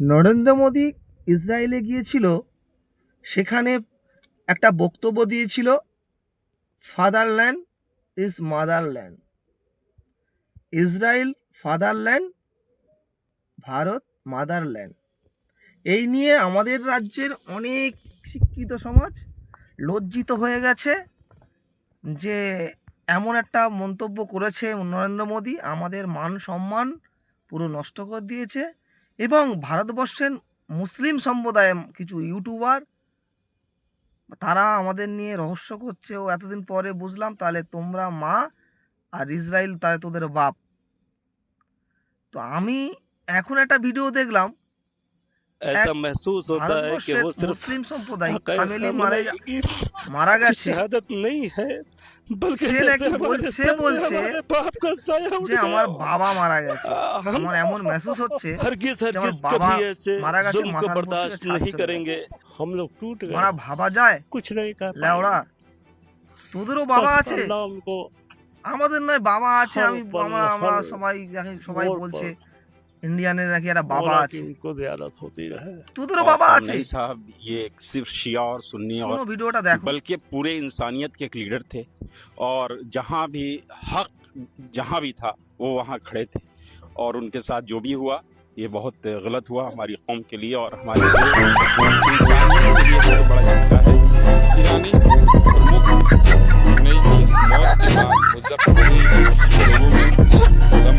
নরেন্দ্র মোদী ইসরায়েলে গিয়েছিল, সেখানে একটা বক্তব্য দিয়েছিল, fatherland is motherland. Israel fatherland, Bharat motherland. এই নিয়ে আমাদের রাজ্যের অনেক শিক্ষিত সমাজ লজ্জিত হয়ে গেছে যে এমন একটা মন্তব্য করেছে নরেন্দ্র মোদী, আমাদের মান সম্মান পুরো নষ্ট করে দিয়েছে। এবং ভারতবর্ষের মুসলিম সম্প্রদায় কিছু ইউটিউবার তারা আমাদের নিয়ে রহস্য করছে, ও এতদিন পরে বুঝলাম তাহলে তোমরা মা আর ইসরায়েল তাহলে তোদের বাপ। তো আমি এখন একটা ভিডিও দেখলাম, ऐसा महसूस होता है कि वो सिर्फ মুসলিম সম্প্রদায় हक़-ए ফ্যামিলি ख़ामनेई की মারা গেছে। शहादत नहीं है, बल्कि সে जैसे নাকি हमारे বলছে सर से हमारे बाप का साया उठ যে আমার गया। বাবা মারা গেছে। हम আমার এমন महसूस হচ্ছে हरगिज যে আমার हरगिज বাবা कभी ऐसे মারা গেছে, जुल्म को মাথার উপর থেকে बर्दाश्त ছাদ नहीं চলে গেছে। करेंगे। हम लोग टूट মারা गए, ভাবা যায়? कुछ नहीं कर লেওড়া, पाएंगे। তোদেরও বাবা बस আছে, अल्लाह उनको আমাদের নয় বাবা আছে। हर আমি पल আমরা हर সবাই मोड़ বলছে पर ইন্ডিয়ানের নাকি একটা বাবা मौला আছে, की उनको ज़ियारत होती रहे। তোদেরও और বাবা আছে। नहीं साहब, ये सिर्फ शिया और सुन्नी শোনো और ভিডিওটা দেখো। बल्कि पूरे इंसानियत के एक लीडर थे, और जहाँ भी हक जहाँ भी था वो वहाँ खड़े थे, और उनके साथ जो भी हुआ ये बहुत गलत हुआ हमारी कौम के लिए और हमारे इंसानियत के लिए बहुत बड़ा झटका है। ईरानी प्रमुख खमेनी की मौत के बाद मुजफ्फरपुर के लोगों में गम है।